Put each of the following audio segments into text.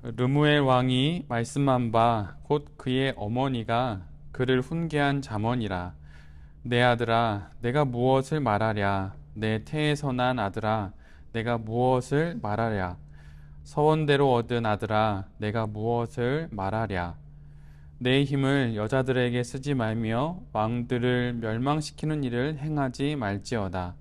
르무엘 왕이 말씀한 바 곧 그의 어머니가 그를 훈계한 잠언이라. 내 아들아, 내가 무엇을 말하랴? 내 태에서 난 아들아, 내가 무엇을 말하랴? 서원대로 얻은 아들아, 내가 무엇을 말하랴? 내 힘을 여자들에게 쓰지 말며 왕들을 멸망시키는 일을 행하지 말지어다.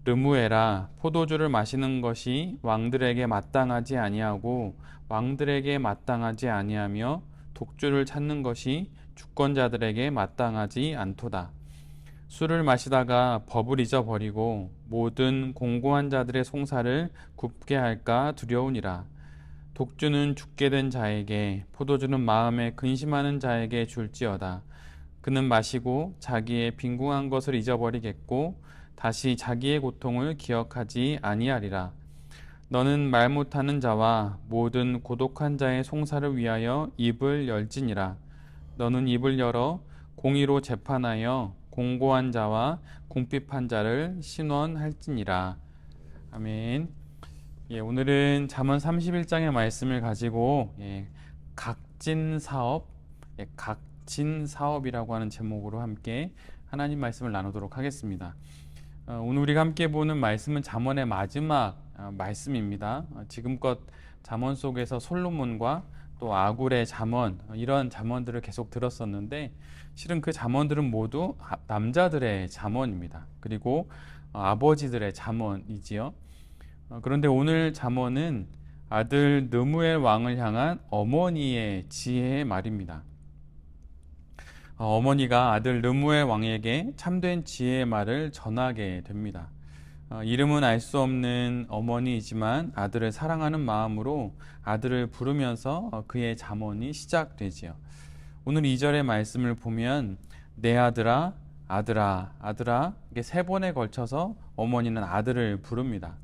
르무에라, 포도주를 마시는 것이 왕들에게 마땅하지 아니하고 왕들에게 마땅하지 아니하며 독주를 찾는 것이 주권자들에게 마땅하지 않도다. 술을 마시다가 법을 잊어버리고 모든 공고한 자들의 송사를 굽게 할까 두려우니라. 독주는 죽게 된 자에게, 포도주는 마음에 근심하는 자에게 줄지어다. 그는 마시고 자기의 빈궁한 것을 잊어버리겠고 다시 자기의 고통을 기억하지 아니하리라. 너는 말 못하는 자와 모든 고독한 자의 송사를 위하여 입을 열지니라. 너는 입을 열어 공의로 재판하여 공고한 자와 궁핍한 자를 신원할지니라. 아멘. 오늘은 잠언 31장의 말씀을 가지고 각진 사업, 각진 사업이라고 하는 제목으로 함께 하나님 말씀을 나누도록 하겠습니다. 오늘 우리가 함께 보는 말씀은 잠언의 마지막 말씀입니다. 지금껏 잠언 속에서 솔로몬과 또 아굴의 잠언, 이런 잠언들을 계속 들었었는데 실은 그 잠언들은 모두 남자들의 잠언입니다. 그리고 아버지들의 잠언이지요. 그런데 오늘 잠언은 아들 느무엘 왕을 향한 어머니의 지혜의 말입니다. 어머니가 아들 르무엘 왕에게 참된 지혜의 말을 전하게 됩니다. 이름은 알 수 없는 어머니이지만 아들을 사랑하는 마음으로 아들을 부르면서 그의 잠언이 시작되지요. 오늘 2절의 말씀을 보면 내 아들아, 아들아, 아들아, 이게 3번에 걸쳐서 어머니는 아들을 부릅니다.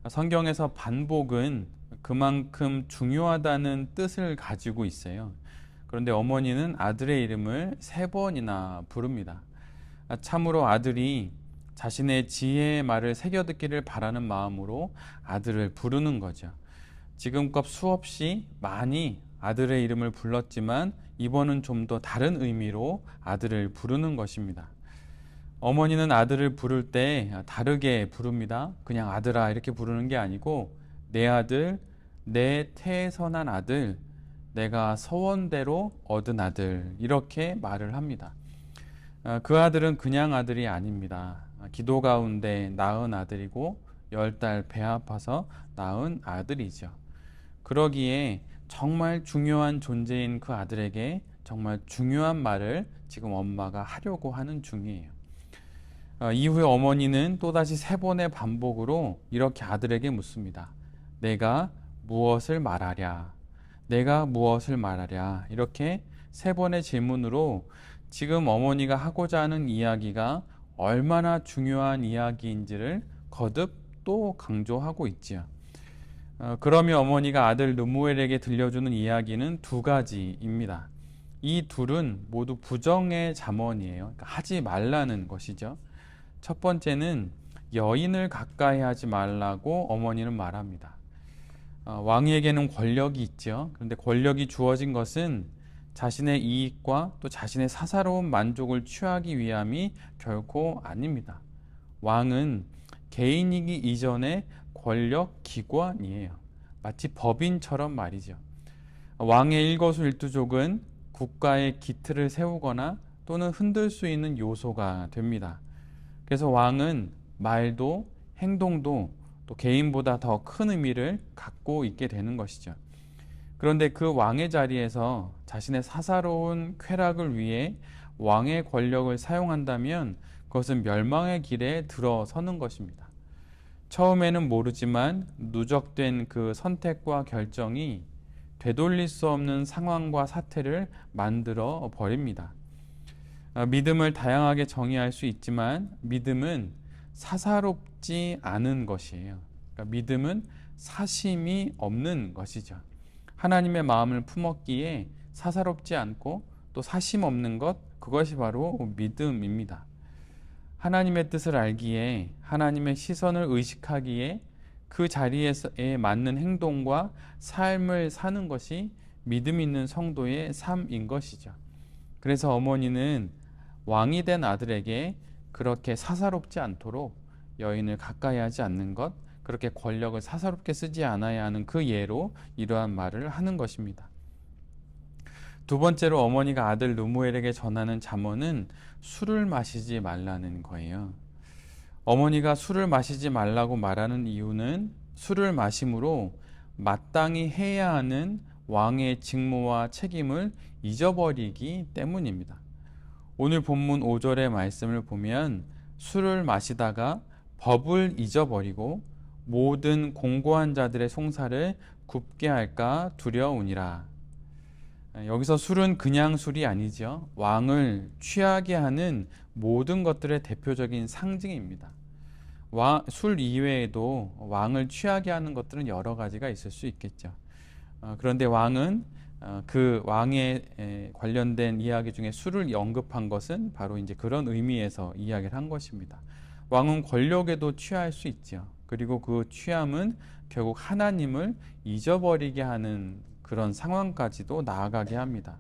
성경에서 반복은 그만큼 중요하다는 뜻을 가지고 있어요. 그런데 어머니는 아들의 이름을 3번이나 부릅니다. 참으로 아들이 자신의 지혜의 말을 새겨듣기를 바라는 마음으로 아들을 부르는 거죠. 지금껏 수없이 많이 아들의 이름을 불렀지만 이번은 좀 더 다른 의미로 아들을 부르는 것입니다. 어머니는 아들을 부를 때 다르게 부릅니다. 그냥 아들아 이렇게 부르는 게 아니고 내 아들, 내 태에서 난 아들, 내가 서원대로 얻은 아들, 이렇게 말을 합니다. 그 아들은 그냥 아들이 아닙니다. 기도 가운데 낳은 아들이고 10달 배 아파서 낳은 아들이죠. 그러기에 정말 중요한 존재인 그 아들에게 정말 중요한 말을 지금 엄마가 하려고 하는 중이에요. 이후에 어머니는 또다시 3번의 반복으로 이렇게 아들에게 묻습니다. 내가 무엇을 말하랴? 내가 무엇을 말하랴? 이렇게 3번의 질문으로 지금 어머니가 하고자 하는 이야기가 얼마나 중요한 이야기인지를 거듭 또 강조하고 있지요. 그러면 어머니가 아들 르무엘에게 들려주는 이야기는 2가지입니다. 이 둘은 모두 부정의 잠언이에요. 그러니까 하지 말라는 것이죠. 첫 번째는 여인을 가까이 하지 말라고 어머니는 말합니다. 왕에게는 권력이 있죠. 그런데 권력이 주어진 것은 자신의 이익과 또 자신의 사사로운 만족을 취하기 위함이 결코 아닙니다. 왕은 개인이기 이전의 권력 기관이에요. 마치 법인처럼 말이죠. 왕의 일거수일투족은 국가의 기틀을 세우거나 또는 흔들 수 있는 요소가 됩니다. 그래서 왕은 말도 행동도 또 개인보다 더 큰 의미를 갖고 있게 되는 것이죠. 그런데 그 왕의 자리에서 자신의 사사로운 쾌락을 위해 왕의 권력을 사용한다면 그것은 멸망의 길에 들어서는 것입니다. 처음에는 모르지만 누적된 그 선택과 결정이 되돌릴 수 없는 상황과 사태를 만들어 버립니다. 믿음을 다양하게 정의할 수 있지만 믿음은 사사롭지 않은 것이에요. 그러니까 믿음은 사심이 없는 것이죠. 하나님의 마음을 품었기에 사사롭지 않고 또 사심 없는 것, 그것이 바로 믿음입니다. 하나님의 뜻을 알기에, 하나님의 시선을 의식하기에 그 자리에 맞는 행동과 삶을 사는 것이 믿음 있는 성도의 삶인 것이죠. 그래서 어머니는 왕이 된 아들에게 그렇게 사사롭지 않도록 여인을 가까이 하지 않는 것, 그렇게 권력을 사사롭게 쓰지 않아야 하는 그 예로 이러한 말을 하는 것입니다. 두 번째로 어머니가 아들 르무엘에게 전하는 잠언은 술을 마시지 말라는 거예요. 어머니가 술을 마시지 말라고 말하는 이유는 술을 마심으로 마땅히 해야 하는 왕의 직무와 책임을 잊어버리기 때문입니다. 오늘 본문 5절의 말씀을 보면 술을 마시다가 법을 잊어버리고 모든 공고한 자들의 송사를 굽게 할까 두려우니라. 여기서 술은 그냥 술이 아니죠. 왕을 취하게 하는 모든 것들의 대표적인 상징입니다. 술 이외에도 왕을 취하게 하는 것들은 여러 가지가 있을 수 있겠죠. 그런데 왕은 그 왕에 관련된 이야기 중에 술을 언급한 것은 바로 이제 그런 의미에서 이야기를 한 것입니다. 왕은 권력에도 취할 수 있죠. 그리고 그 취함은 결국 하나님을 잊어버리게 하는 그런 상황까지도 나아가게 합니다.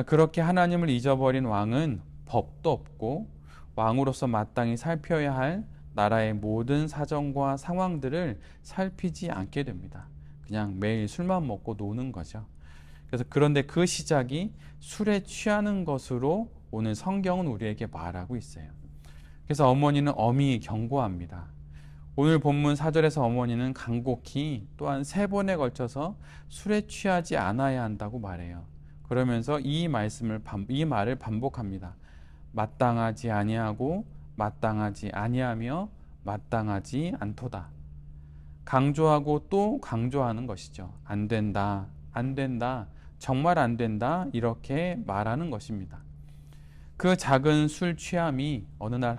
그렇게 하나님을 잊어버린 왕은 법도 없고 왕으로서 마땅히 살펴야 할 나라의 모든 사정과 상황들을 살피지 않게 됩니다. 그냥 매일 술만 먹고 노는 거죠. 그래서 그런데 그 시작이 술에 취하는 것으로 오늘 성경은 우리에게 말하고 있어요. 그래서 어머니는 엄히 경고합니다. 오늘 본문 4절에서 어머니는 간곡히 또한 3번에 걸쳐서 술에 취하지 않아야 한다고 말해요. 그러면서 이 말을 반복합니다. 마땅하지 아니하고 마땅하지 아니하며 마땅하지 않도다. 강조하고 또 강조하는 것이죠. 안 된다, 안 된다, 정말 안 된다, 이렇게 말하는 것입니다. 그 작은 술 취함이 어느 날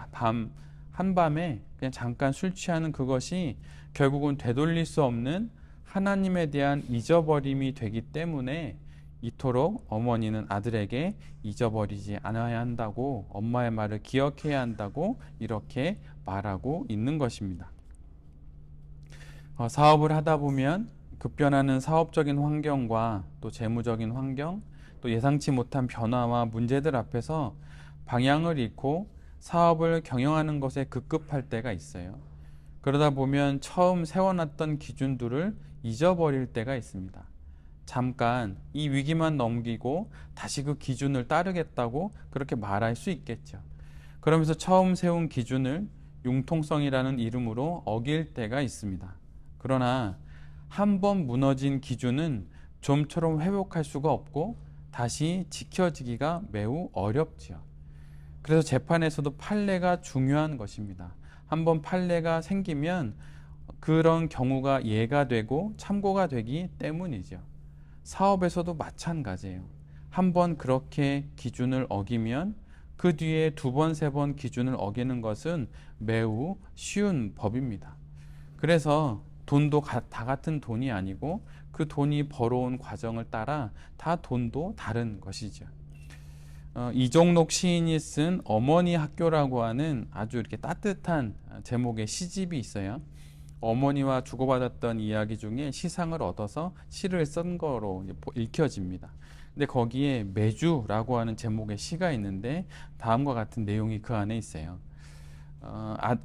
한밤에 그냥 잠깐 술 취하는 그것이 결국은 되돌릴 수 없는 하나님에 대한 잊어버림이 되기 때문에 이토록 어머니는 아들에게 잊어버리지 않아야 한다고, 엄마의 말을 기억해야 한다고 이렇게 말하고 있는 것입니다. 사업을 하다 보면 급변하는 사업적인 환경과 또 재무적인 환경, 또 예상치 못한 변화와 문제들 앞에서 방향을 잃고 사업을 경영하는 것에 급급할 때가 있어요. 그러다 보면 처음 세워놨던 기준들을 잊어버릴 때가 있습니다. 잠깐 이 위기만 넘기고 다시 그 기준을 따르겠다고 그렇게 말할 수 있겠죠. 그러면서 처음 세운 기준을 융통성이라는 이름으로 어길 때가 있습니다. 그러나 한번 무너진 기준은 좀처럼 회복할 수가 없고 다시 지켜지기가 매우 어렵지요. 그래서 재판에서도 판례가 중요한 것입니다. 한번 판례가 생기면 그런 경우가 예가 되고 참고가 되기 때문이죠. 사업에서도 마찬가지예요. 한번 그렇게 기준을 어기면 그 뒤에 2번, 3번 기준을 어기는 것은 매우 쉬운 법입니다. 그래서 돈도 다 같은 돈이 아니고 그 돈이 벌어온 과정을 따라 다 돈도 다른 것이죠. 이종록 시인이 쓴 어머니 학교라고 하는 아주 이렇게 따뜻한 제목의 시집이 있어요. 어머니와 주고받았던 이야기 중에 시상을 얻어서 시를 쓴 거로 읽혀집니다. 근데 거기에 매주라고 하는 제목의 시가 있는데 다음과 같은 내용이 그 안에 있어요.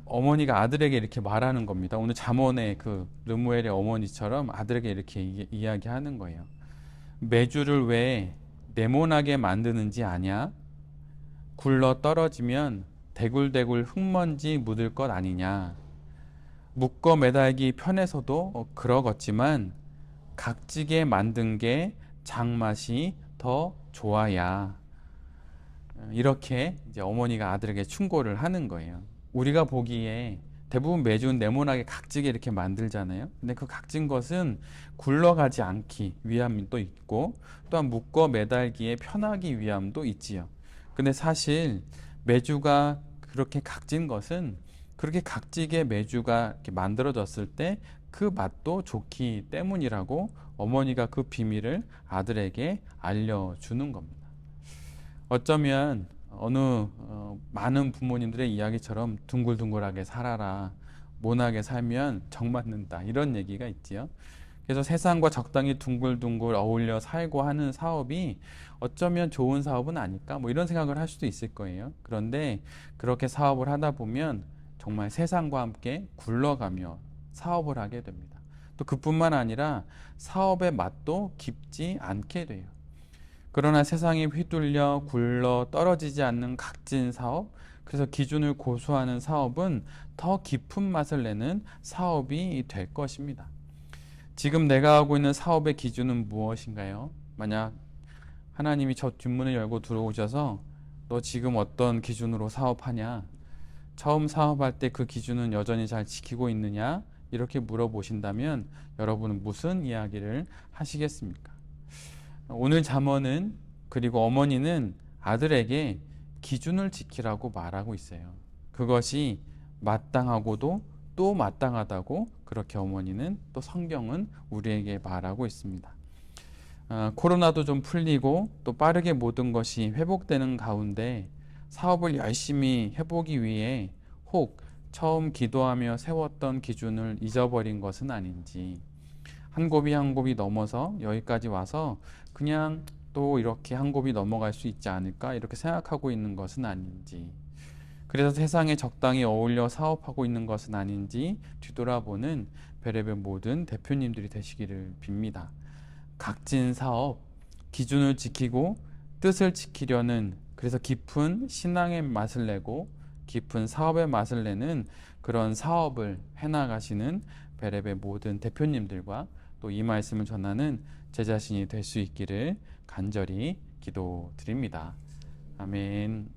어머니가 아들에게 이렇게 말하는 겁니다. 오늘 잠언의 그 르무엘의 어머니처럼 아들에게 이렇게 이야기하는 거예요. 매주를 왜 네모나게 만드는지 아냐? 굴러 떨어지면 대굴대굴 흙먼지 묻을 것 아니냐? 묶어 매달기 편해서도 그러겠지만 각지게 만든 게 장맛이 더 좋아야. 이렇게 이제 어머니가 아들에게 충고를 하는 거예요. 우리가 보기에 대부분 매주는 네모나게 각지게 이렇게 만들잖아요. 근데 그 각진 것은 굴러가지 않기 위함도 있고 또한 묶어 매달기에 편하기 위함도 있지요. 근데 사실 매주가 그렇게 각진 것은 그렇게 각지게 매주가 이렇게 만들어졌을 때 그 맛도 좋기 때문이라고 어머니가 그 비밀을 아들에게 알려주는 겁니다. 어쩌면 어느 많은 부모님들의 이야기처럼 둥글둥글하게 살아라, 모나게 살면 정 맞는다. 이런 얘기가 있지요. 그래서 세상과 적당히 둥글둥글 어울려 살고 하는 사업이 어쩌면 좋은 사업은 아닐까? 뭐 이런 생각을 할 수도 있을 거예요. 그런데 그렇게 사업을 하다 보면 정말 세상과 함께 굴러가며 사업을 하게 됩니다. 또 그뿐만 아니라 사업의 맛도 깊지 않게 돼요. 그러나 세상에 휘둘려 굴러 떨어지지 않는 각진 사업, 그래서 기준을 고수하는 사업은 더 깊은 맛을 내는 사업이 될 것입니다. 지금 내가 하고 있는 사업의 기준은 무엇인가요? 만약 하나님이 저 뒷문을 열고 들어오셔서 너 지금 어떤 기준으로 사업하냐? 처음 사업할 때 그 기준은 여전히 잘 지키고 있느냐? 이렇게 물어보신다면 여러분은 무슨 이야기를 하시겠습니까? 오늘 잠언은 그리고 어머니는 아들에게 기준을 지키라고 말하고 있어요. 그것이 마땅하고도 또 마땅하다고 그렇게 어머니는 또 성경은 우리에게 말하고 있습니다. 코로나도 좀 풀리고 또 빠르게 모든 것이 회복되는 가운데 사업을 열심히 해보기 위해 혹 처음 기도하며 세웠던 기준을 잊어버린 것은 아닌지, 한 곱이 한 곱이 넘어서 여기까지 와서 그냥 또 이렇게 한 곱이 넘어갈 수 있지 않을까 이렇게 생각하고 있는 것은 아닌지, 그래서 세상에 적당히 어울려 사업하고 있는 것은 아닌지 뒤돌아보는 베레베 모든 대표님들이 되시기를 빕니다. 각진 사업, 기준을 지키고 뜻을 지키려는, 그래서 깊은 신앙의 맛을 내고 깊은 사업의 맛을 내는 그런 사업을 해나가시는 베레베 모든 대표님들과 또 이 말씀을 전하는 제 자신이 될 수 있기를 간절히 기도드립니다. 아멘.